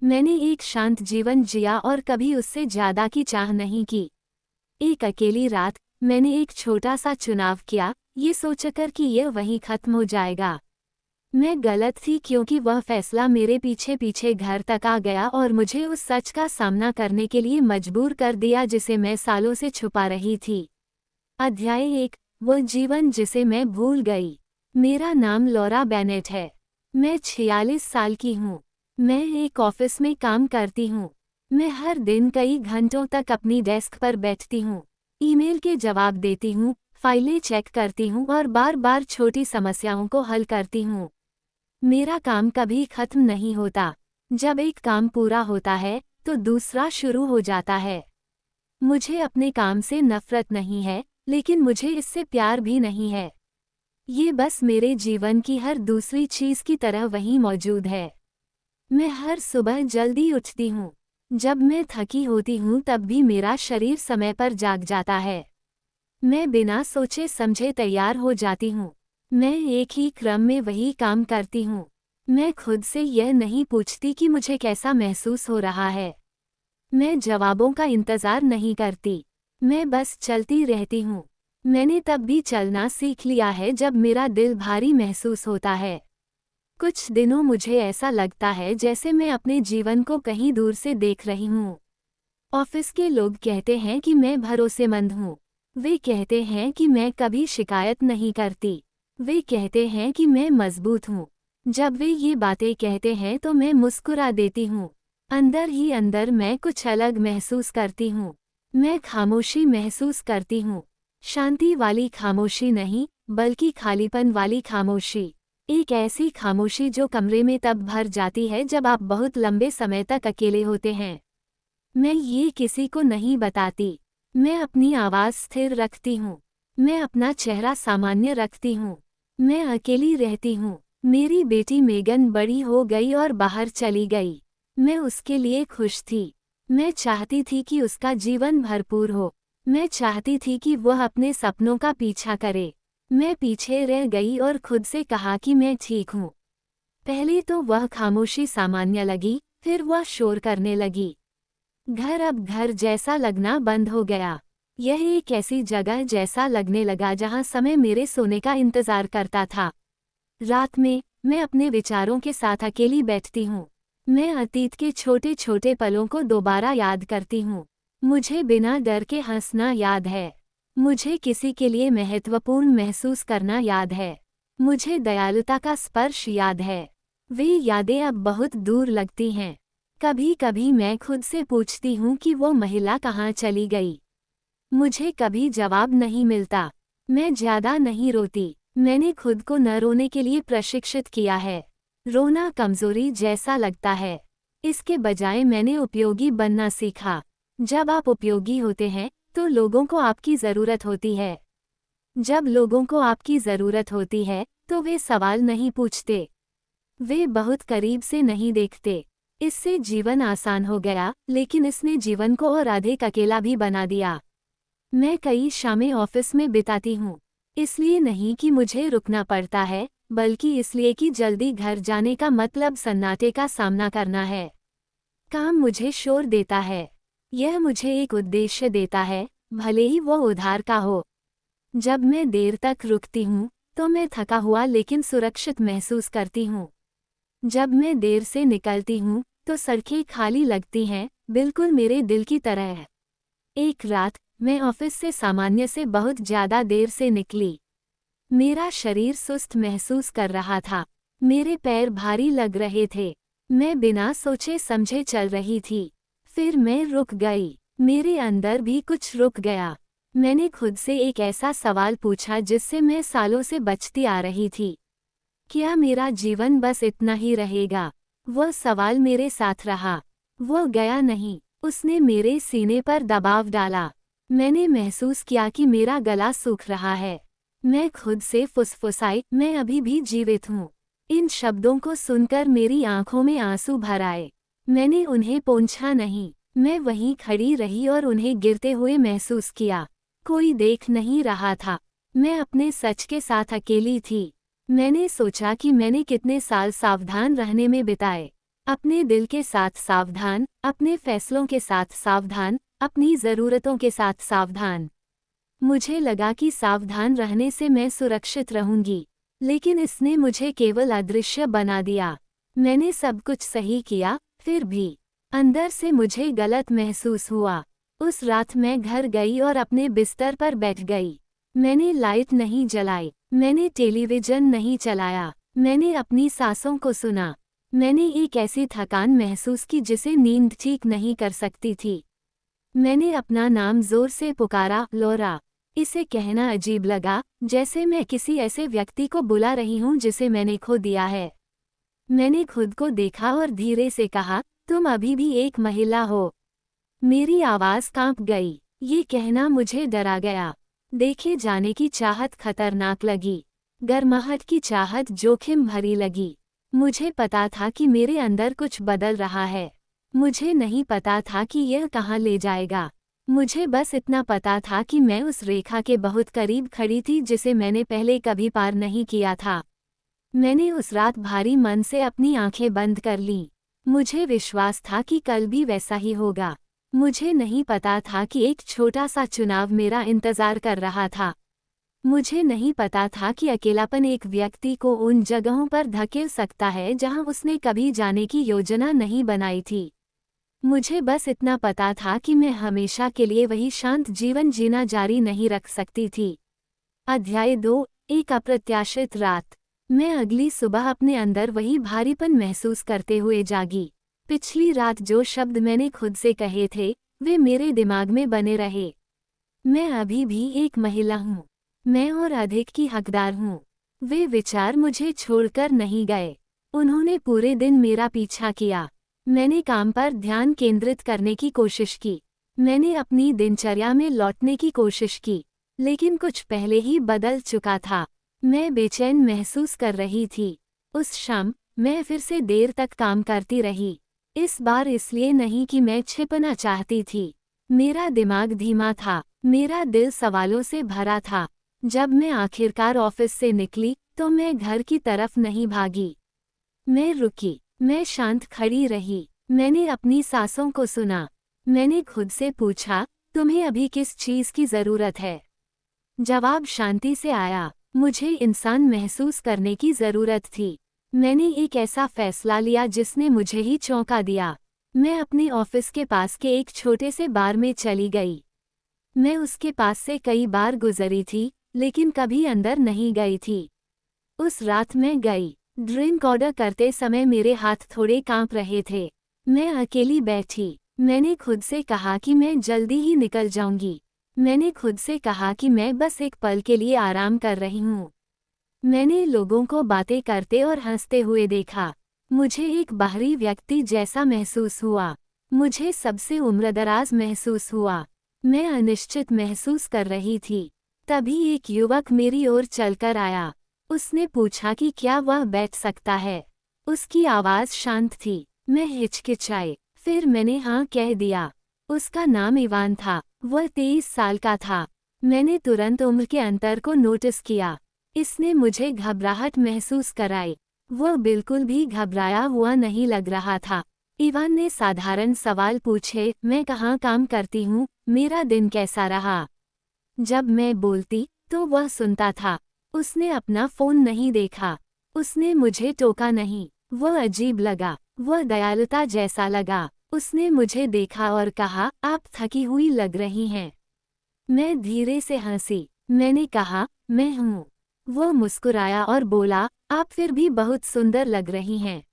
मैंने एक शांत जीवन जिया और कभी उससे ज्यादा की चाह नहीं की। एक अकेली रात मैंने एक छोटा सा चुनाव किया, ये सोचकर कि यह वहीं खत्म हो जाएगा। मैं गलत थी क्योंकि वह फैसला मेरे पीछे पीछे घर तक आ गया और मुझे उस सच का सामना करने के लिए मजबूर कर दिया जिसे मैं सालों से छुपा रही थी। अध्याय 1, वो जीवन जिसे मैं भूल गई। मेरा नाम लॉरा बेनेट है। मैं 46 साल की हूँ। मैं एक ऑफिस में काम करती हूँ। मैं हर दिन कई घंटों तक अपनी डेस्क पर बैठती हूँ, ईमेल के जवाब देती हूँ, फाइलें चेक करती हूँ और बार बार छोटी समस्याओं को हल करती हूँ। मेरा काम कभी खत्म नहीं होता। जब एक काम पूरा होता है तो दूसरा शुरू हो जाता है। मुझे अपने काम से नफरत नहीं है, लेकिन मुझे इससे प्यार भी नहीं है। ये बस मेरे जीवन की हर दूसरी चीज की तरह वहीं मौजूद है। मैं हर सुबह जल्दी उठती हूँ। जब मैं थकी होती हूँ तब भी मेरा शरीर समय पर जाग जाता है। मैं बिना सोचे समझे तैयार हो जाती हूँ। मैं एक ही क्रम में वही काम करती हूँ। मैं खुद से यह नहीं पूछती कि मुझे कैसा महसूस हो रहा है। मैं जवाबों का इंतजार नहीं करती। मैं बस चलती रहती हूँ। मैंने तब भी चलना सीख लिया है जब मेरा दिल भारी महसूस होता है। कुछ दिनों मुझे ऐसा लगता है जैसे मैं अपने जीवन को कहीं दूर से देख रही हूँ। ऑफिस के लोग कहते हैं कि मैं भरोसेमंद हूँ। वे कहते हैं कि मैं कभी शिकायत नहीं करती। वे कहते हैं कि मैं मजबूत हूँ। जब वे ये बातें कहते हैं तो मैं मुस्कुरा देती हूँ। अंदर ही अंदर मैं कुछ अलग महसूस करती हूँ। मैं खामोशी महसूस करती हूँ। शांति वाली खामोशी नहीं, बल्कि खालीपन वाली खामोशी। एक ऐसी खामोशी जो कमरे में तब भर जाती है जब आप बहुत लंबे समय तक अकेले होते हैं। मैं ये किसी को नहीं बताती। मैं अपनी आवाज़ स्थिर रखती हूँ। मैं अपना चेहरा सामान्य रखती हूँ। मैं अकेली रहती हूँ। मेरी बेटी मेगन बड़ी हो गई और बाहर चली गई। मैं उसके लिए खुश थी। मैं चाहती थी कि उसका जीवन भरपूर हो। मैं चाहती थी कि वह अपने सपनों का पीछा करे। मैं पीछे रह गई और खुद से कहा कि मैं ठीक हूँ। पहले तो वह खामोशी सामान्य लगी, फिर वह शोर करने लगी। घर अब घर जैसा लगना बंद हो गया। यह एक ऐसी जगह जैसा लगने लगा जहां समय मेरे सोने का इंतजार करता था। रात में मैं अपने विचारों के साथ अकेली बैठती हूँ। मैं अतीत के छोटे छोटे पलों को दोबारा याद करती हूँ। मुझे बिना डर के हंसना याद है। मुझे किसी के लिए महत्वपूर्ण महसूस करना याद है। मुझे दयालुता का स्पर्श याद है। वे यादें अब बहुत दूर लगती हैं। कभी कभी मैं खुद से पूछती हूँ कि वो महिला कहाँ चली गई। मुझे कभी जवाब नहीं मिलता। मैं ज्यादा नहीं रोती। मैंने खुद को न रोने के लिए प्रशिक्षित किया है। रोना कमजोरी जैसा लगता है। इसके बजाय मैंने उपयोगी बनना सीखा। जब आप उपयोगी होते हैं तो लोगों को आपकी ज़रूरत होती है। जब लोगों को आपकी ज़रूरत होती है तो वे सवाल नहीं पूछते। वे बहुत करीब से नहीं देखते। इससे जीवन आसान हो गया, लेकिन इसने जीवन को और अधिक अकेला भी बना दिया। मैं कई शामें ऑफिस में बिताती हूँ। इसलिए नहीं कि मुझे रुकना पड़ता है, बल्कि इसलिए कि जल्दी घर जाने का मतलब सन्नाटे का सामना करना है। काम मुझे शोर देता है। यह मुझे एक उद्देश्य देता है, भले ही वो उधार का हो। जब मैं देर तक रुकती हूँ तो मैं थका हुआ लेकिन सुरक्षित महसूस करती हूँ। जब मैं देर से निकलती हूँ तो सड़कें खाली लगती हैं, बिल्कुल मेरे दिल की तरह। एक रात मैं ऑफिस से सामान्य से बहुत ज़्यादा देर से निकली। मेरा शरीर सुस्त महसूस कर रहा था। मेरे पैर भारी लग रहे थे। मैं बिना सोचे समझे चल रही थी। फिर मैं रुक गई। मेरे अंदर भी कुछ रुक गया। मैंने खुद से एक ऐसा सवाल पूछा जिससे मैं सालों से बचती आ रही थी। क्या मेरा जीवन बस इतना ही रहेगा? वह सवाल मेरे साथ रहा। वो गया नहीं। उसने मेरे सीने पर दबाव डाला। मैंने महसूस किया कि मेरा गला सूख रहा है। मैं खुद से फुसफुसाई, मैं अभी भी जीवित हूँ। इन शब्दों को सुनकर मेरी आंखों में आंसू भर आए। मैंने उन्हें पोंछा नहीं। मैं वहीं खड़ी रही और उन्हें गिरते हुए महसूस किया। कोई देख नहीं रहा था। मैं अपने सच के साथ अकेली थी। मैंने सोचा कि मैंने कितने साल सावधान रहने में बिताए। अपने दिल के साथ सावधान, अपने फैसलों के साथ सावधान, अपनी ज़रूरतों के साथ सावधान। मुझे लगा कि सावधान रहने से मैं सुरक्षित रहूंगी, लेकिन इसने मुझे केवल अदृश्य बना दिया। मैंने सब कुछ सही किया, फिर भी अंदर से मुझे गलत महसूस हुआ। उस रात मैं घर गई और अपने बिस्तर पर बैठ गई। मैंने लाइट नहीं जलाई, मैंने टेलीविज़न नहीं चलाया, मैंने अपनी सांसों को सुना। मैंने एक ऐसी थकान महसूस की जिसे नींद ठीक नहीं कर सकती थी। मैंने अपना नाम जोर से पुकारा, लौरा। इसे कहना अजीब लगा, जैसे मैं किसी ऐसे व्यक्ति को बुला रही हूँ जिसे मैंने खो दिया है। मैंने खुद को देखा और धीरे से कहा, तुम अभी भी एक महिला हो। मेरी आवाज़ कांप गई। ये कहना मुझे डरा गया। देखे जाने की चाहत खतरनाक लगी। गर्माहट की चाहत जोखिम भरी लगी। मुझे पता था कि मेरे अंदर कुछ बदल रहा है। मुझे नहीं पता था कि यह कहाँ ले जाएगा। मुझे बस इतना पता था कि मैं उस रेखा के बहुत करीब खड़ी थी जिसे मैंने पहले कभी पार नहीं किया था। मैंने उस रात भारी मन से अपनी आंखें बंद कर लीं। मुझे विश्वास था कि कल भी वैसा ही होगा। मुझे नहीं पता था कि एक छोटा सा चुनाव मेरा इंतजार कर रहा था। मुझे नहीं पता था कि अकेलापन एक व्यक्ति को उन जगहों पर धकेल सकता है जहां उसने कभी जाने की योजना नहीं बनाई थी। मुझे बस इतना पता था कि मैं हमेशा के लिए वही शांत जीवन जीना जारी नहीं रख सकती थी। अध्याय 2, एक अप्रत्याशित रात। मैं अगली सुबह अपने अंदर वही भारीपन महसूस करते हुए जागी। पिछली रात जो शब्द मैंने खुद से कहे थे, वे मेरे दिमाग में बने रहे। मैं अभी भी एक महिला हूँ। मैं और अधिक की हकदार हूँ। वे विचार मुझे छोड़कर नहीं गए। उन्होंने पूरे दिन मेरा पीछा किया। मैंने काम पर ध्यान केंद्रित करने की कोशिश की। मैंने अपनी दिनचर्या में लौटने की कोशिश की, लेकिन कुछ पहले ही बदल चुका था। मैं बेचैन महसूस कर रही थी। उस शाम मैं फिर से देर तक काम करती रही। इस बार इसलिए नहीं कि मैं छिपना चाहती थी। मेरा दिमाग धीमा था, मेरा दिल सवालों से भरा था। जब मैं आखिरकार ऑफिस से निकली तो मैं घर की तरफ नहीं भागी। मैं रुकी, मैं शांत खड़ी रही। मैंने अपनी सांसों को सुना। मैंने खुद से पूछा, तुम्हें अभी किस चीज़ की ज़रूरत है? जवाब शांति से आया, मुझे इंसान महसूस करने की ज़रूरत थी। मैंने एक ऐसा फैसला लिया जिसने मुझे ही चौंका दिया। मैं अपने ऑफिस के पास के एक छोटे से बार में चली गई। मैं उसके पास से कई बार गुजरी थी, लेकिन कभी अंदर नहीं गई थी। उस रात मैं गई। ड्रिंक ऑर्डर करते समय मेरे हाथ थोड़े कांप रहे थे। मैं अकेली बैठी। मैंने खुद से कहा कि मैं जल्दी ही निकल जाऊंगी। मैंने खुद से कहा कि मैं बस एक पल के लिए आराम कर रही हूँ। मैंने लोगों को बातें करते और हंसते हुए देखा। मुझे एक बाहरी व्यक्ति जैसा महसूस हुआ। मुझे सबसे उम्रदराज महसूस हुआ। मैं अनिश्चित महसूस कर रही थी। तभी एक युवक मेरी ओर चलकर आया। उसने पूछा कि क्या वह बैठ सकता है। उसकी आवाज़ शांत थी। मैं हिचकिचाई, फिर मैंने हाँ कह दिया। उसका नाम इवान था। वह 23 साल का था। मैंने तुरंत उम्र के अंतर को नोटिस किया। इसने मुझे घबराहट महसूस कराई। वह बिल्कुल भी घबराया हुआ नहीं लग रहा था। इवान ने साधारण सवाल पूछे, मैं कहाँ काम करती हूँ, मेरा दिन कैसा रहा। जब मैं बोलती तो वह सुनता था। उसने अपना फ़ोन नहीं देखा। उसने मुझे टोका नहीं। वह अजीब लगा। वह दयालुता जैसा लगा। उसने मुझे देखा और कहा, आप थकी हुई लग रही हैं। मैं धीरे से हंसी। मैंने कहा, मैं हूँ। वह मुस्कुराया और बोला, आप फिर भी बहुत सुंदर लग रही हैं।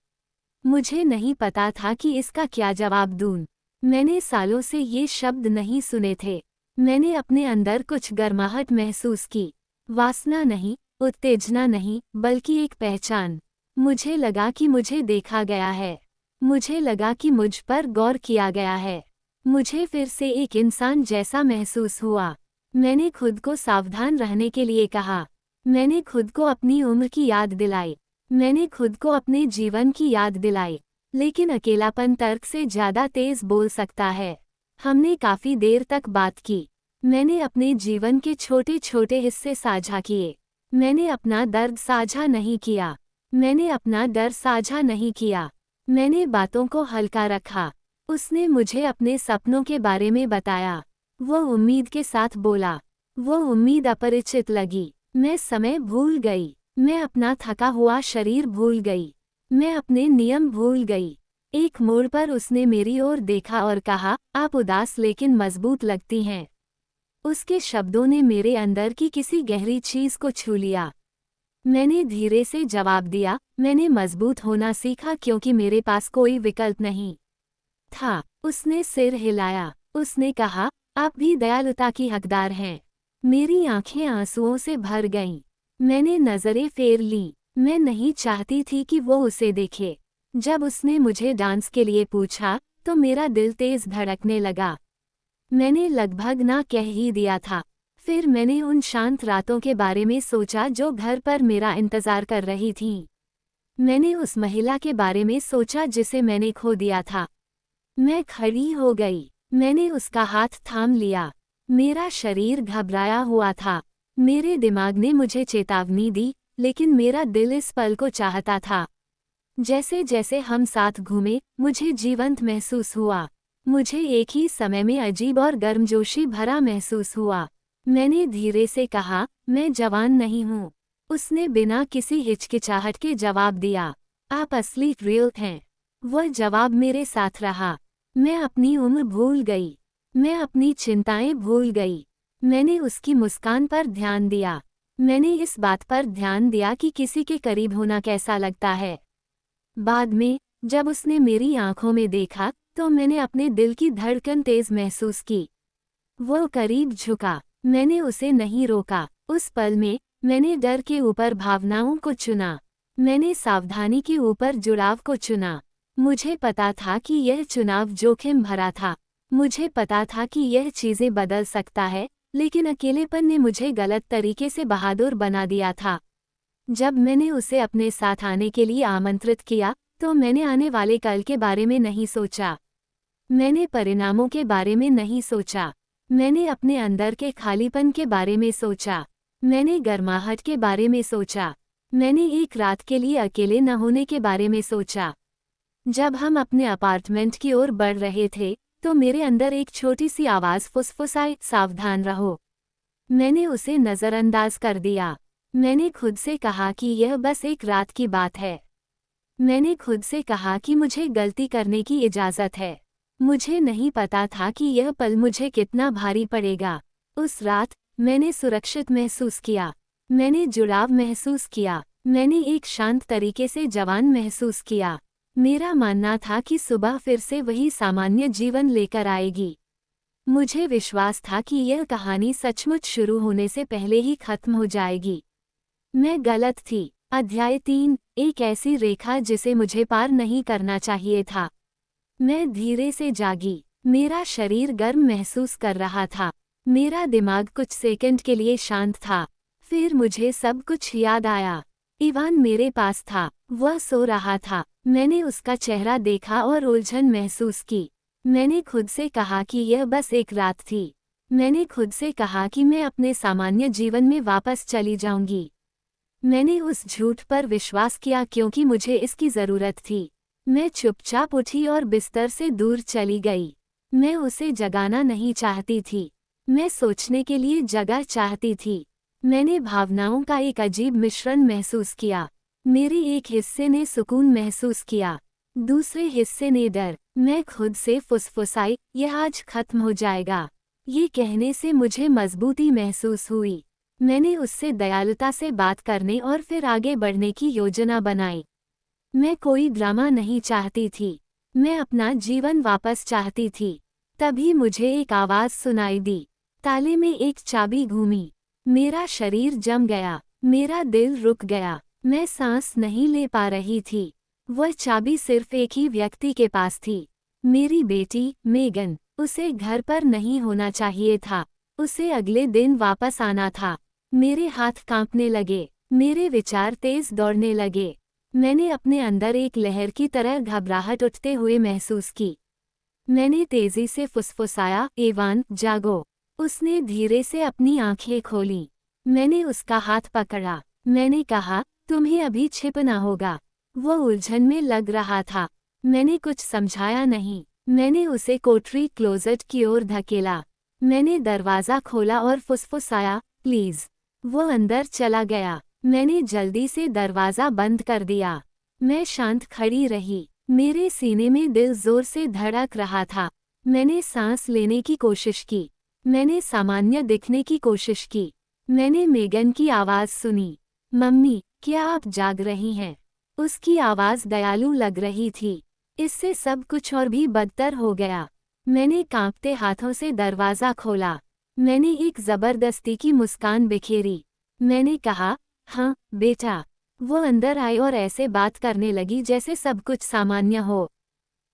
मुझे नहीं पता था कि इसका क्या जवाब दूँ। मैंने सालों से ये शब्द नहीं सुने थे। मैंने अपने अंदर कुछ गर्माहट महसूस की। वासना नहीं, उत्तेजना नहीं, बल्कि एक पहचान। मुझे लगा कि मुझे देखा गया है। मुझे लगा कि मुझ पर गौर किया गया है। मुझे फिर से एक इंसान जैसा महसूस हुआ। मैंने खुद को सावधान रहने के लिए कहा। मैंने खुद को अपनी उम्र की याद दिलाई। मैंने खुद को अपने जीवन की याद दिलाई। लेकिन अकेलापन तर्क से ज़्यादा तेज बोल सकता है। हमने काफ़ी देर तक बात की। मैंने अपने जीवन के छोटे छोटे हिस्से साझा किए। मैंने अपना दर्द साझा नहीं किया। मैंने अपना डर साझा नहीं किया। मैंने बातों को हल्का रखा। उसने मुझे अपने सपनों के बारे में बताया। वो उम्मीद के साथ बोला। वो उम्मीद अपरिचित लगी। मैं समय भूल गई। मैं अपना थका हुआ शरीर भूल गई। मैं अपने नियम भूल गई। एक मोड़ पर उसने मेरी ओर देखा और कहा, आप उदास लेकिन मजबूत लगती हैं। उसके शब्दों ने मेरे अंदर की किसी गहरी चीज को छू लिया। मैंने धीरे से जवाब दिया, मैंने मजबूत होना सीखा क्योंकि मेरे पास कोई विकल्प नहीं था। उसने सिर हिलाया। उसने कहा, आप भी दयालुता की हकदार हैं। मेरी आंखें आंसुओं से भर गईं। मैंने नजरें फेर लीं। मैं नहीं चाहती थी कि वो उसे देखे। जब उसने मुझे डांस के लिए पूछा तो मेरा दिल तेज धड़कने लगा। मैंने लगभग ना कह ही दिया था। फिर मैंने उन शांत रातों के बारे में सोचा जो घर पर मेरा इंतजार कर रही थीं। मैंने उस महिला के बारे में सोचा जिसे मैंने खो दिया था। मैं खड़ी हो गई। मैंने उसका हाथ थाम लिया। मेरा शरीर घबराया हुआ था। मेरे दिमाग ने मुझे चेतावनी दी, लेकिन मेरा दिल इस पल को चाहता था। जैसे जैसे हम साथ घूमे, मुझे जीवंत महसूस हुआ। मुझे एक ही समय में अजीब और गर्मजोशी भरा महसूस हुआ। मैंने धीरे से कहा, मैं जवान नहीं हूँ। उसने बिना किसी हिचकिचाहट के जवाब दिया, आप असली रियल हैं। वह जवाब मेरे साथ रहा। मैं अपनी उम्र भूल गई। मैं अपनी चिंताएं भूल गई। मैंने उसकी मुस्कान पर ध्यान दिया। मैंने इस बात पर ध्यान दिया कि किसी के करीब होना कैसा लगता है। बाद में, जब उसने मेरी आंखों में देखा, तो मैंने अपने दिल की धड़कन तेज महसूस की। वो करीब झुका। मैंने उसे नहीं रोका। उस पल में, मैंने डर के ऊपर भावनाओं को चुना। मैंने सावधानी के ऊपर जुड़ाव को चुना। मुझे पता था कि यह चुनाव जोखिम भरा था। मुझे पता था कि यह चीजें बदल सकता है, लेकिन अकेलेपन ने मुझे गलत तरीके से बहादुर बना दिया था। जब मैंने उसे अपने साथ आने के लिए आमंत्रित किया, तो मैंने आने वाले कल के बारे में नहीं सोचा। मैंने परिणामों के बारे में नहीं सोचा। मैंने अपने अंदर के खालीपन के बारे में सोचा। मैंने गर्माहट के बारे में सोचा। मैंने एक रात के लिए अकेले न होने के बारे में सोचा। जब हम अपने अपार्टमेंट की ओर बढ़ रहे थे, तो मेरे अंदर एक छोटी सी आवाज़ फुसफुसाई, सावधान रहो। मैंने उसे नज़रअंदाज कर दिया। मैंने खुद से कहा कि यह बस एक रात की बात है। मैंने खुद से कहा कि मुझे गलती करने की इजाज़त है। मुझे नहीं पता था कि यह पल मुझे कितना भारी पड़ेगा। उस रात, मैंने सुरक्षित महसूस किया। मैंने जुड़ाव महसूस किया। मैंने एक शांत तरीके से जवान महसूस किया। मेरा मानना था कि सुबह फिर से वही सामान्य जीवन लेकर आएगी। मुझे विश्वास था कि यह कहानी सचमुच शुरू होने से पहले ही खत्म हो जाएगी। मैं गलत थी। अध्याय 3, एक ऐसी रेखा जिसे मुझे पार नहीं करना चाहिए था। मैं धीरे से जागी। मेरा शरीर गर्म महसूस कर रहा था। मेरा दिमाग कुछ सेकंड के लिए शांत था। फिर मुझे सब कुछ याद आया। इवान मेरे पास था। वह सो रहा था। मैंने उसका चेहरा देखा और उलझन महसूस की। मैंने खुद से कहा कि यह बस एक रात थी। मैंने खुद से कहा कि मैं अपने सामान्य जीवन में वापस चली जाऊंगी। मैंने उस झूठ पर विश्वास किया क्योंकि मुझे इसकी ज़रूरत थी। मैं चुपचाप उठी और बिस्तर से दूर चली गई। मैं उसे जगाना नहीं चाहती थी। मैं सोचने के लिए जगह चाहती थी। मैंने भावनाओं का एक अजीब मिश्रण महसूस किया। मेरे एक हिस्से ने सुकून महसूस किया। दूसरे हिस्से ने डर। मैं खुद से फुसफुसाई, यह आज खत्म हो जाएगा। ये कहने से मुझे मजबूती महसूस हुई। मैंने उससे दयालुता से बात करने और फिर आगे बढ़ने की योजना बनाई। मैं कोई ड्रामा नहीं चाहती थी। मैं अपना जीवन वापस चाहती थी। तभी मुझे एक आवाज़ सुनाई दी। ताले में एक चाबी घूमी। मेरा शरीर जम गया। मेरा दिल रुक गया। मैं सांस नहीं ले पा रही थी। वह चाबी सिर्फ एक ही व्यक्ति के पास थी। मेरी बेटी, मेगन। उसे घर पर नहीं होना चाहिए था। उसे अगले दिन वापस आना था। मेरे हाथ कांपने लगे। मेरे विचार तेज दौड़ने लगे। मैंने अपने अंदर एक लहर की तरह घबराहट उठते हुए महसूस की। मैंने तेजी से फुसफुसाया, एवान, जागो। उसने धीरे से अपनी आंखें खोलीं। मैंने उसका हाथ पकड़ा। मैंने कहा, तुम्हें अभी छिपना होगा। वो उलझन में लग रहा था। मैंने कुछ समझाया नहीं। मैंने उसे कोठरी क्लोजेट की ओर धकेला। मैंने दरवाज़ा खोला और फुसफुसाया, प्लीज़। वो अंदर चला गया। मैंने जल्दी से दरवाज़ा बंद कर दिया। मैं शांत खड़ी रही। मेरे सीने में दिल जोर से धड़क रहा था। मैंने सांस लेने की कोशिश की। मैंने सामान्य दिखने की कोशिश की। मैंने मेगन की आवाज़ सुनी, मम्मी, क्या आप जाग रही हैं? उसकी आवाज़ दयालु लग रही थी। इससे सब कुछ और भी बदतर हो गया। मैंने कांपते हाथों से दरवाज़ा खोला। मैंने एक ज़बरदस्ती की मुस्कान बिखेरी। मैंने कहा, हाँ, बेटा। वो अंदर आई और ऐसे बात करने लगी जैसे सब कुछ सामान्य हो।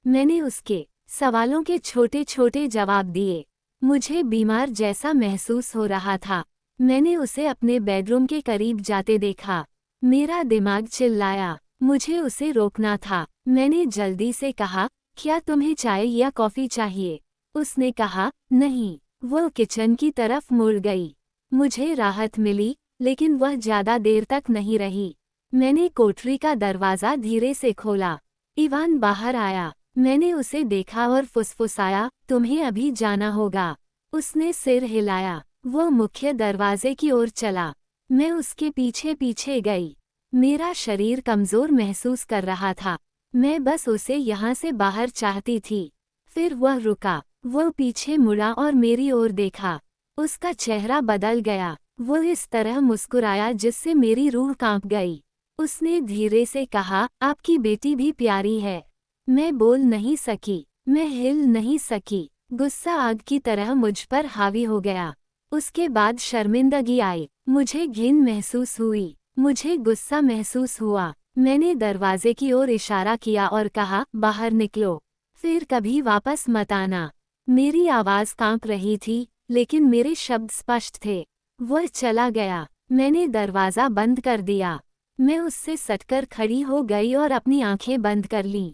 मैंने उसके सवालों के छोटे छोटे जवाब दिए। मुझे बीमार जैसा महसूस हो रहा था। मैंने उसे अपने बेडरूम के करीब जाते देखा। मेरा दिमाग चिल्लाया। मुझे उसे रोकना था। मैंने जल्दी से कहा, क्या तुम्हें चाय या कॉफ़ी चाहिए? उसने कहा, नहीं। वो किचन की तरफ मुड़ गई। मुझे राहत मिली, लेकिन वह ज़्यादा देर तक नहीं रही। मैंने कोठरी का दरवाज़ा धीरे से खोला। इवान बाहर आया। मैंने उसे देखा और फुसफुसाया, तुम्हें अभी जाना होगा। उसने सिर हिलाया। वो मुख्य दरवाजे की ओर चला। मैं उसके पीछे पीछे गई। मेरा शरीर कमज़ोर महसूस कर रहा था। मैं बस उसे यहाँ से बाहर चाहती थी। फिर वह रुका। वो पीछे मुड़ा और मेरी ओर देखा। उसका चेहरा बदल गया। वो इस तरह मुस्कुराया जिससे मेरी रूह कांप गई। उसने धीरे से कहा, आपकी बेटी भी प्यारी है। मैं बोल नहीं सकी। मैं हिल नहीं सकी। गुस्सा आग की तरह मुझ पर हावी हो गया। उसके बाद शर्मिंदगी आई। मुझे घिन महसूस हुई। मुझे गुस्सा महसूस हुआ। मैंने दरवाजे की ओर इशारा किया और कहा, बाहर निकलो। फिर कभी वापस मत आना। मेरी आवाज़ कांप रही थी, लेकिन मेरे शब्द स्पष्ट थे। वह चला गया। मैंने दरवाज़ा बंद कर दिया। मैं उससे सटकर खड़ी हो गई और अपनी आंखें बंद कर लीं।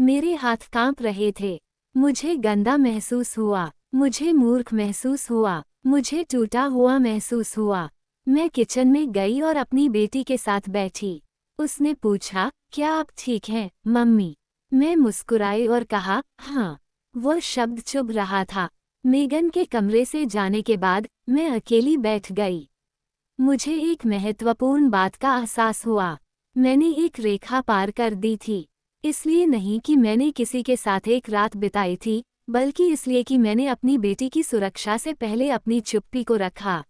मेरे हाथ कांप रहे थे। मुझे गंदा महसूस हुआ। मुझे मूर्ख महसूस हुआ। मुझे टूटा हुआ महसूस हुआ। मैं किचन में गई और अपनी बेटी के साथ बैठी। उसने पूछा, क्या आप ठीक हैं, मम्मी? मैं मुस्कुराई और कहा, हाँ। वो शब्द चुभ रहा था। मेगन के कमरे से जाने के बाद मैं अकेली बैठ गई। मुझे एक महत्वपूर्ण बात का एहसास हुआ। मैंने एक रेखा पार कर दी थी। इसलिए नहीं कि मैंने किसी के साथ एक रात बिताई थी, बल्कि इसलिए कि मैंने अपनी बेटी की सुरक्षा से पहले अपनी चुप्पी को रखा।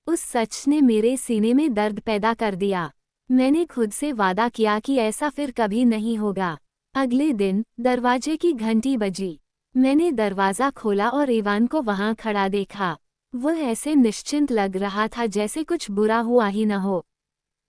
उस सच ने मेरे सीने में दर्द पैदा कर दिया। मैंने खुद से वादा किया कि ऐसा फिर कभी नहीं होगा। अगले दिन दरवाजे की घंटी बजी। मैंने दरवाज़ा खोला और इवान को वहां खड़ा देखा। वह ऐसे निश्चिंत लग रहा था जैसे कुछ बुरा हुआ ही न हो।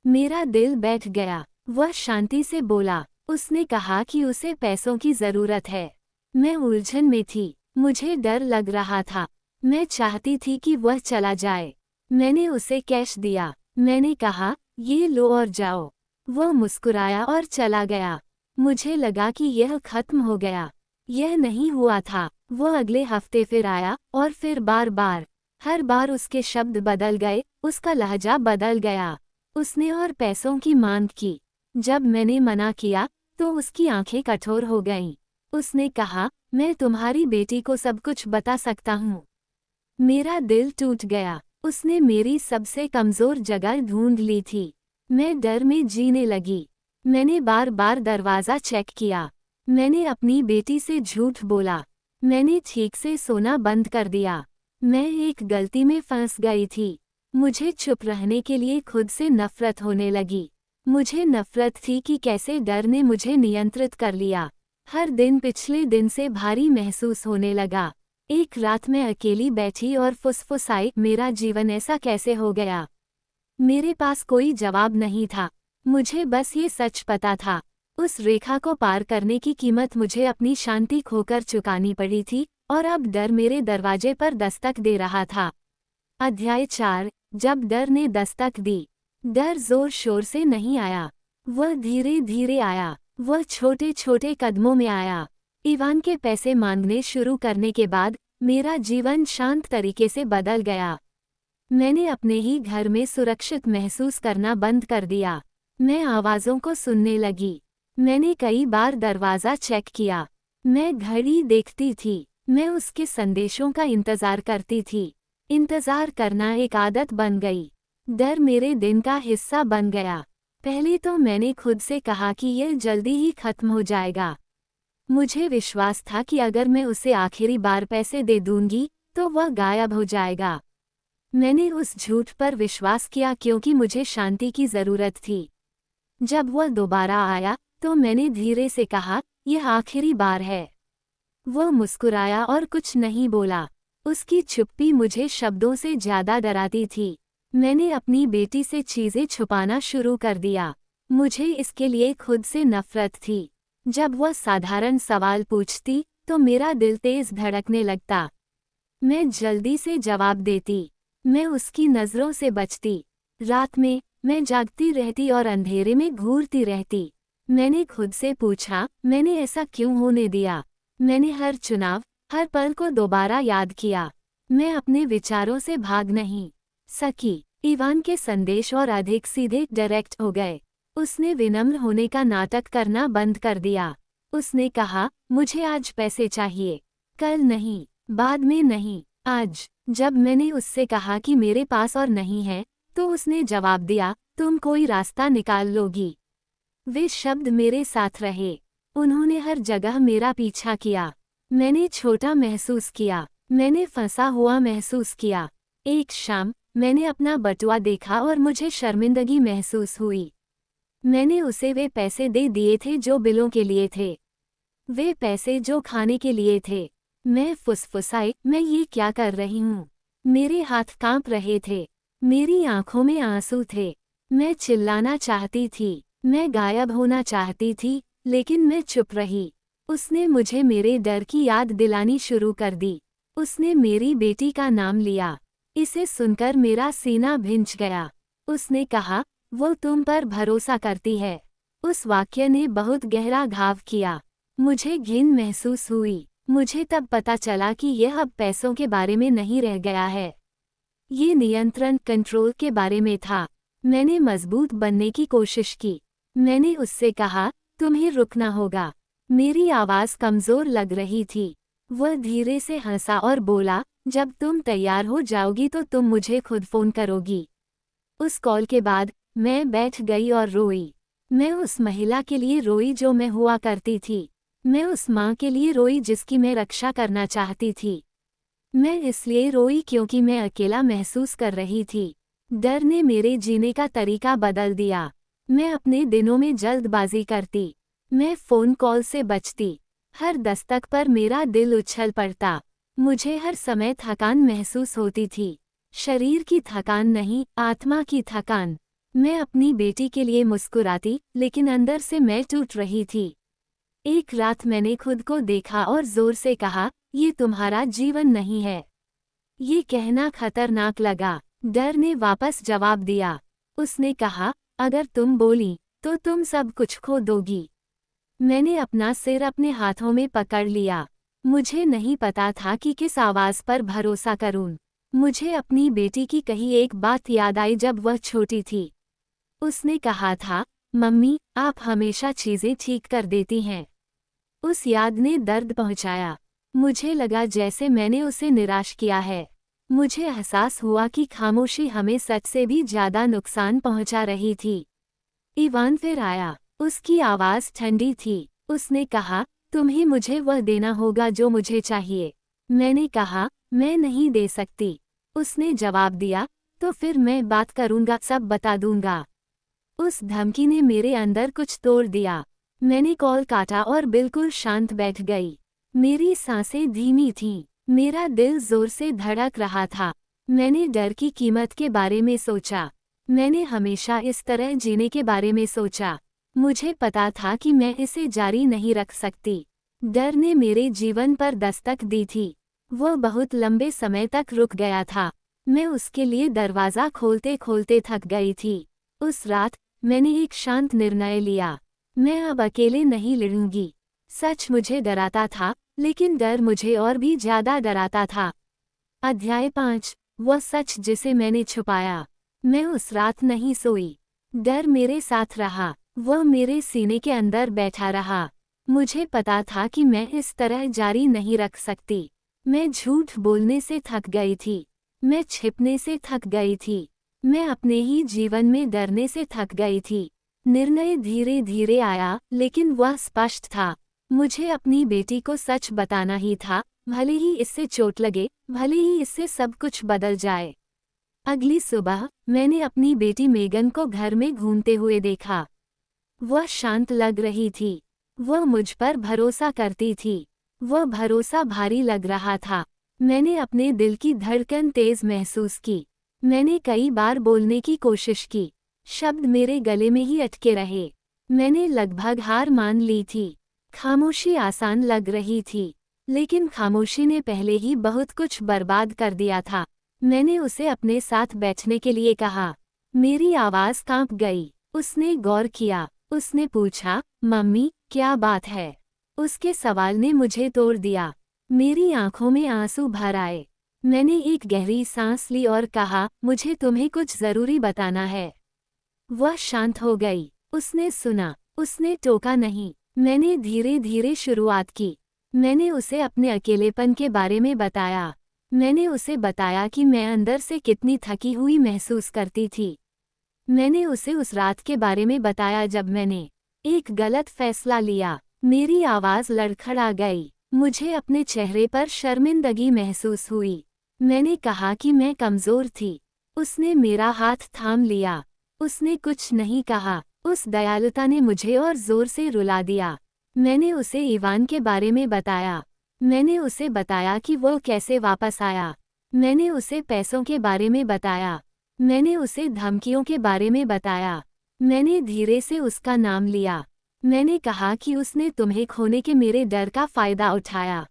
मेरा दिल बैठ गया। वह शांति से बोला। उसने कहा कि उसे पैसों की ज़रूरत है। मैं उलझन में थी। मुझे डर लग रहा था। मैं चाहती थी कि वह चला जाए। मैंने उसे कैश दिया। मैंने कहा, ये लो और जाओ। वह मुस्कुराया और चला गया। मुझे लगा कि यह खत्म हो गया। यह नहीं हुआ था। वह अगले हफ्ते फिर आया और फिर बार-बार। हर बार उसके शब्द बदल गए, उसका लहजा बदल गया। उसने और पैसों की मांग की। जब मैंने मना किया, तो उसकी आंखें कठोर हो गईं। उसने कहा, मैं तुम्हारी बेटी को सब कुछ बता सकता हूँ। मेरा दिल टूट गया। उसने मेरी सबसे कमज़ोर जगह ढूंढ ली थी। मैं डर में जीने लगी। मैंने बार बार दरवाज़ा चेक किया। मैंने अपनी बेटी से झूठ बोला। मैंने ठीक से सोना बंद कर दिया। मैं एक गलती में फंस गई थी। मुझे चुप रहने के लिए खुद से नफरत होने लगी। मुझे नफरत थी कि कैसे डर ने मुझे नियंत्रित कर लिया। हर दिन पिछले दिन से भारी महसूस होने लगा। एक रात मैं अकेली बैठी और फुसफुसाई, मेरा जीवन ऐसा कैसे हो गया? मेरे पास कोई जवाब नहीं था। मुझे बस ये सच पता था। उस रेखा को पार करने की कीमत मुझे अपनी शांति खोकर चुकानी पड़ी थी, और अब डर मेरे दरवाजे पर दस्तक दे रहा था। अध्याय 4। जब डर ने दस्तक दी। डर जोर शोर से नहीं आया। वह धीरे धीरे आया। वह छोटे छोटे कदमों में आया। इवान के पैसे मांगने शुरू करने के बाद मेरा जीवन शांत तरीके से बदल गया। मैंने अपने ही घर में सुरक्षित महसूस करना बंद कर दिया। मैं आवाज़ों को सुनने लगी। मैंने कई बार दरवाज़ा चेक किया। मैं घड़ी देखती थी। मैं उसके संदेशों का इंतज़ार करती थी। इंतज़ार करना एक आदत बन गई। डर मेरे दिन का हिस्सा बन गया। पहले तो मैंने खुद से कहा कि यह जल्दी ही खत्म हो जाएगा। मुझे विश्वास था कि अगर मैं उसे आखिरी बार पैसे दे दूंगी, तो वह गायब हो जाएगा। मैंने उस झूठ पर विश्वास किया क्योंकि मुझे शांति की ज़रूरत थी। जब वह दोबारा आया, तो मैंने धीरे से कहा, यह आखिरी बार है। वह मुस्कुराया और कुछ नहीं बोला। उसकी चुप्पी मुझे शब्दों से ज़्यादा डराती थी। मैंने अपनी बेटी से चीज़ें छुपाना शुरू कर दिया। मुझे इसके लिए खुद से नफरत थी। जब वह साधारण सवाल पूछती, तो मेरा दिल तेज धड़कने लगता। मैं जल्दी से जवाब देती। मैं उसकी नज़रों से बचती। रात में, मैं जागती रहती और अंधेरे में घूरती रहती। मैंने खुद से पूछा, मैंने ऐसा क्यों होने दिया? मैंने हर चुनाव, हर पल को दोबारा याद किया। मैं अपने विचारों से भाग नहीं सकी। इवान के संदेश और अधिक सीधे डायरेक्ट हो गए। उसने विनम्र होने का नाटक करना बंद कर दिया। उसने कहा, मुझे आज पैसे चाहिए। कल नहीं, बाद में नहीं, आज। जब मैंने उससे कहा कि मेरे पास और नहीं है, तो उसने जवाब दिया, तुम कोई रास्ता निकाल लोगी। वे शब्द मेरे साथ रहे। उन्होंने हर जगह मेरा पीछा किया। मैंने छोटा महसूस किया। मैंने फंसा हुआ महसूस किया। एक शाम, मैंने अपना बटुआ देखा और मुझे शर्मिंदगी महसूस हुई। मैंने उसे वे पैसे दे दिए थे जो बिलों के लिए थे। वे पैसे जो खाने के लिए थे। मैं फुसफुसाई, मैं ये क्या कर रही हूँ? मेरे हाथ कांप रहे थे। मेरी आंखों में आंसू थे। मैं चिल्लाना चाहती थी। मैं गायब होना चाहती थी, लेकिन मैं चुप रही। उसने मुझे मेरे डर की याद दिलानी शुरू कर दी। उसने मेरी बेटी का नाम लिया। इसे सुनकर मेरा सीना भिंच गया। उसने कहा, वो तुम पर भरोसा करती है। उस वाक्य ने बहुत गहरा घाव किया। मुझे घिन महसूस हुई। मुझे तब पता चला कि यह अब पैसों के बारे में नहीं रह गया है। ये नियंत्रण, कंट्रोल के बारे में था। मैंने मजबूत बनने की कोशिश की। मैंने उससे कहा, तुम्हें रुकना होगा। मेरी आवाज़ कमज़ोर लग रही थी। वह धीरे से हंसा और बोला, जब तुम तैयार हो जाओगी तो तुम मुझे खुद फ़ोन करोगी। उस कॉल के बाद, मैं बैठ गई और रोई। मैं उस महिला के लिए रोई जो मैं हुआ करती थी। मैं उस माँ के लिए रोई जिसकी मैं रक्षा करना चाहती थी। मैं इसलिए रोई क्योंकि मैं अकेला महसूस कर रही थी। डर ने मेरे जीने का तरीका बदल दिया। मैं अपने दिनों में जल्दबाजी करती। मैं फ़ोन कॉल से बचती। हर दस्तक पर मेरा दिल उछल पड़ता। मुझे हर समय थकान महसूस होती थी। शरीर की थकान नहीं, आत्मा की थकान। मैं अपनी बेटी के लिए मुस्कुराती, लेकिन अंदर से मैं टूट रही थी। एक रात मैंने खुद को देखा और जोर से कहा, ये तुम्हारा जीवन नहीं है। ये कहना खतरनाक लगा। डर ने वापस जवाब दिया। उसने कहा, अगर तुम बोली, तो तुम सब कुछ खो दोगी। मैंने अपना सिर अपने हाथों में पकड़ लिया। मुझे नहीं पता था कि किस आवाज़ पर भरोसा करूं। मुझे अपनी बेटी की कही एक बात याद आई जब वह छोटी थी। उसने कहा था, मम्मी, आप हमेशा चीज़ें ठीक कर देती हैं। उस याद ने दर्द पहुंचाया। मुझे लगा जैसे मैंने उसे निराश किया है। मुझे एहसास हुआ कि खामोशी हमें सच से भी ज़्यादा नुकसान पहुंचा रही थी। इवान फिर आया। उसकी आवाज़ ठंडी थी। उसने कहा, तुम्हें मुझे वह देना होगा जो मुझे चाहिए। मैंने कहा, मैं नहीं दे सकती। उसने जवाब दिया, तो फिर मैं बात करूंगा, सब बता दूंगा। उस धमकी ने मेरे अंदर कुछ तोड़ दिया। मैंने कॉल काटा और बिल्कुल शांत बैठ गई। मेरी सांसें धीमी थीं। मेरा दिल जोर से धड़क रहा था। मैंने डर की कीमत के बारे में सोचा। मैंने हमेशा इस तरह जीने के बारे में सोचा। मुझे पता था कि मैं इसे जारी नहीं रख सकती। डर ने मेरे जीवन पर दस्तक दी थी। वह बहुत लंबे समय तक रुक गया था। मैं उसके लिए दरवाज़ा खोलते खोलते थक गई थी। उस रात, मैंने एक शांत निर्णय लिया। मैं अब अकेले नहीं लड़ूंगी। सच मुझे डराता था, लेकिन डर मुझे और भी ज़्यादा डराता था। अध्याय 5, वह सच जिसे मैंने छुपाया। मैं उस रात नहीं सोई। डर मेरे साथ रहा। वह मेरे सीने के अंदर बैठा रहा। मुझे पता था कि मैं इस तरह जारी नहीं रख सकती। मैं झूठ बोलने से थक गई थी। मैं छिपने से थक गई थी। मैं अपने ही जीवन में डरने से थक गई थी। निर्णय धीरे धीरे आया, लेकिन वह स्पष्ट था। मुझे अपनी बेटी को सच बताना ही था, भले ही इससे चोट लगे, भले ही इससे सब कुछ बदल जाए। अगली सुबह मैंने अपनी बेटी मेगन को घर में घूमते हुए देखा। वह शांत लग रही थी। वह मुझ पर भरोसा करती थी। वह भरोसा भारी लग रहा था। मैंने अपने दिल की धड़कन तेज महसूस की। मैंने कई बार बोलने की कोशिश की। शब्द मेरे गले में ही अटके रहे। मैंने लगभग हार मान ली थी। खामोशी आसान लग रही थी, लेकिन खामोशी ने पहले ही बहुत कुछ बर्बाद कर दिया था। मैंने उसे अपने साथ बैठने के लिए कहा। मेरी आवाज़ कांप गई। उसने गौर किया। उसने पूछा, मम्मी, क्या बात है? उसके सवाल ने मुझे तोड़ दिया। मेरी आंखों में आंसू भर आए। मैंने एक गहरी सांस ली और कहा, मुझे तुम्हें कुछ ज़रूरी बताना है। वह शांत हो गई। उसने सुना। उसने टोका नहीं। मैंने धीरे धीरे शुरुआत की। मैंने उसे अपने अकेलेपन के बारे में बताया। मैंने उसे बताया कि मैं अंदर से कितनी थकी हुई महसूस करती थी। मैंने उसे उस रात के बारे में बताया जब मैंने एक गलत फैसला लिया। मेरी आवाज़ लड़खड़ा गई। मुझे अपने चेहरे पर शर्मिंदगी महसूस हुई। मैंने कहा कि मैं कमज़ोर थी। उसने मेरा हाथ थाम लिया। उसने कुछ नहीं कहा। उस दयालुता ने मुझे और ज़ोर से रुला दिया। मैंने उसे इवान के बारे में बताया। मैंने उसे बताया कि वो कैसे वापस आया। मैंने उसे पैसों के बारे में बताया। मैंने उसे धमकियों के बारे में बताया। मैंने धीरे से उसका नाम लिया। मैंने कहा कि उसने तुम्हें खोने के मेरे डर का फ़ायदा उठाया।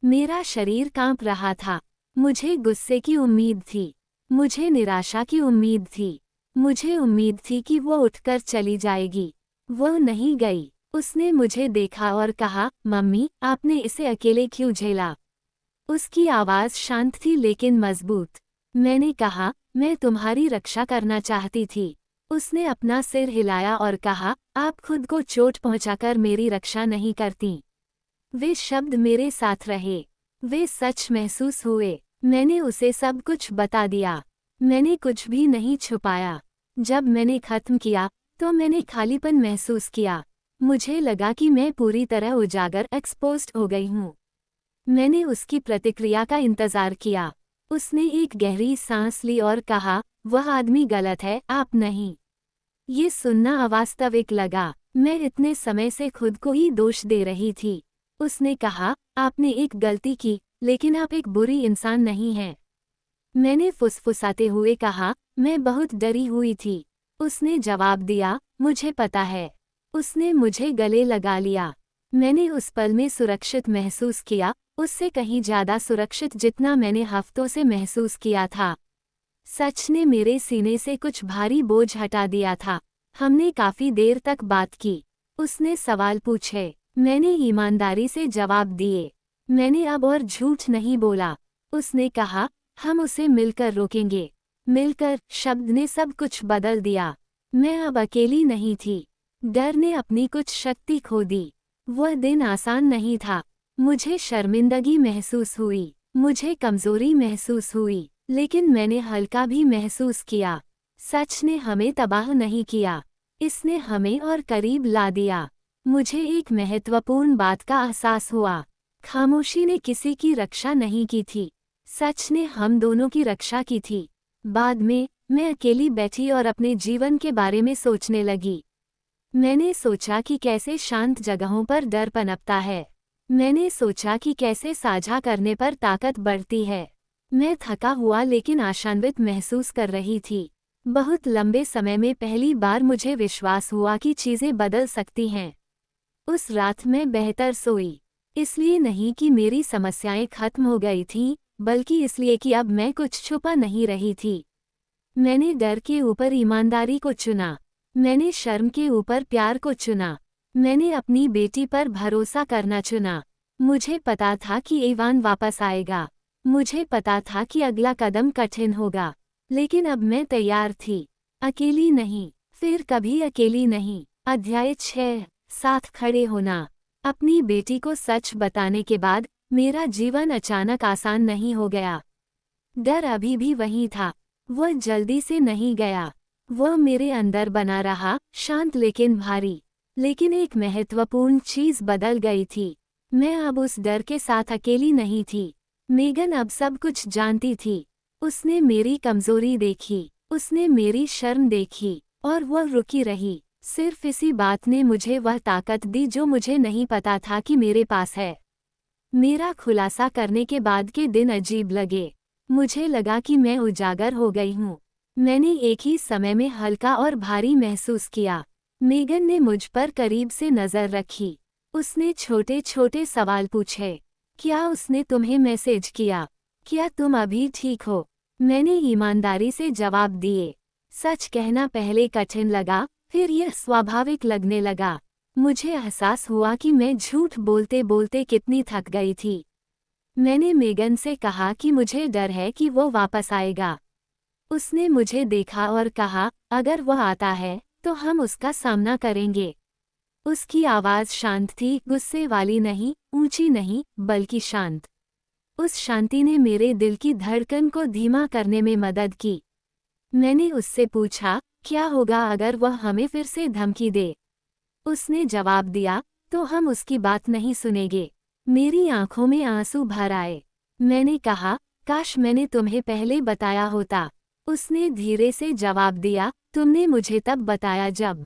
मेरा शरीर कांप रहा था। मुझे गुस्से की उम्मीद थी। मुझे निराशा की उम्मीद थी। मुझे उम्मीद थी कि वो उठकर चली जाएगी। वह नहीं गई। उसने मुझे देखा और कहा, मम्मी, आपने इसे अकेले क्यों झेला? उसकी आवाज़ शांत थी लेकिन मजबूत। मैंने कहा, मैं तुम्हारी रक्षा करना चाहती थी। उसने अपना सिर हिलाया और कहा, आप खुद को चोट पहुंचाकर मेरी रक्षा नहीं करती। वे शब्द मेरे साथ रहे। वे सच महसूस हुए। मैंने उसे सब कुछ बता दिया। मैंने कुछ भी नहीं छुपाया। जब मैंने खत्म किया, तो मैंने खालीपन महसूस किया। मुझे लगा कि मैं पूरी तरह उजागर एक्सपोज्ड हो गई हूँ। मैंने उसकी प्रतिक्रिया का इंतज़ार किया। उसने एक गहरी सांस ली और कहा, वह आदमी गलत है, आप नहीं। ये सुनना अवास्तविक लगा। मैं इतने समय से खुद को ही दोष दे रही थी। उसने कहा, आपने एक गलती की, लेकिन आप एक बुरी इंसान नहीं हैं। मैंने फुसफुसाते हुए कहा, मैं बहुत डरी हुई थी। उसने जवाब दिया, मुझे पता है। उसने मुझे गले लगा लिया। मैंने उस पल में सुरक्षित महसूस किया, उससे कहीं ज़्यादा सुरक्षित जितना मैंने हफ्तों से महसूस किया था। सच ने मेरे सीने से कुछ भारी बोझ हटा दिया था। हमने काफ़ी देर तक बात की। उसने सवाल पूछे। मैंने ईमानदारी से जवाब दिए। मैंने अब और झूठ नहीं बोला। उसने कहा, हम उसे मिलकर रोकेंगे। मिलकर शब्द ने सब कुछ बदल दिया। मैं अब अकेली नहीं थी। डर ने अपनी कुछ शक्ति खो दी। वह दिन आसान नहीं था। मुझे शर्मिंदगी महसूस हुई। मुझे कमज़ोरी महसूस हुई। लेकिन मैंने हल्का भी महसूस किया। सच ने हमें तबाह नहीं किया। इसने हमें और करीब ला दिया। मुझे एक महत्वपूर्ण बात का एहसास हुआ। खामोशी ने किसी की रक्षा नहीं की थी। सच ने हम दोनों की रक्षा की थी। बाद में, मैं अकेली बैठी और अपने जीवन के बारे में सोचने लगी। मैंने सोचा कि कैसे शांत जगहों पर डर पनपता है। मैंने सोचा कि कैसे साझा करने पर ताकत बढ़ती है। मैं थका हुआ लेकिन आशान्वित महसूस कर रही थी। बहुत लंबे समय में पहली बार मुझे विश्वास हुआ कि चीज़ें बदल सकती हैं। उस रात मैं बेहतर सोई। इसलिए नहीं कि मेरी समस्याएं खत्म हो गई थीं, बल्कि इसलिए कि अब मैं कुछ छुपा नहीं रही थी। मैंने डर के ऊपर ईमानदारी को चुना। मैंने शर्म के ऊपर प्यार को चुना। मैंने अपनी बेटी पर भरोसा करना चुना। मुझे पता था कि इवान वापस आएगा। मुझे पता था कि अगला कदम कठिन होगा। लेकिन अब मैं तैयार थी। अकेली नहीं, फिर कभी अकेली नहीं। अध्याय 6। साथ खड़े होना। अपनी बेटी को सच बताने के बाद मेरा जीवन अचानक आसान नहीं हो गया। डर अभी भी वहीं था। वह जल्दी से नहीं गया। वह मेरे अंदर बना रहा, शांत लेकिन भारी। लेकिन एक महत्वपूर्ण चीज बदल गई थी। मैं अब उस डर के साथ अकेली नहीं थी। मेगन अब सब कुछ जानती थी। उसने मेरी कमजोरी देखी, उसने मेरी शर्म देखी, और वह रुकी रही। सिर्फ इसी बात ने मुझे वह ताकत दी जो मुझे नहीं पता था कि मेरे पास है। मेरा खुलासा करने के बाद के दिन अजीब लगे। मुझे लगा कि मैं उजागर हो गई हूँ। मैंने एक ही समय में हल्का और भारी महसूस किया। मेगन ने मुझ पर करीब से नजर रखी। उसने छोटे छोटे सवाल पूछे। क्या उसने तुम्हें मैसेज किया? क्या तुम अभी ठीक हो? मैंने ईमानदारी से जवाब दिए। सच कहना पहले कठिन लगा, फिर यह स्वाभाविक लगने लगा। मुझे एहसास हुआ कि मैं झूठ बोलते बोलते कितनी थक गई थी। मैंने मेगन से कहा कि मुझे डर है कि वो वापस आएगा। उसने मुझे देखा और कहा, अगर वह आता है तो हम उसका सामना करेंगे। उसकी आवाज़ शांत थी, गुस्से वाली नहीं, ऊंची नहीं, बल्कि शांत। उस शांति ने मेरे दिल की धड़कन को धीमा करने में मदद की। मैंने उससे पूछा, क्या होगा अगर वह हमें फिर से धमकी दे? उसने जवाब दिया, तो हम उसकी बात नहीं सुनेंगे। मेरी आंखों में आंसू भर आए। मैंने कहा, काश मैंने तुम्हें पहले बताया होता। उसने धीरे से जवाब दिया, तुमने मुझे तब बताया जब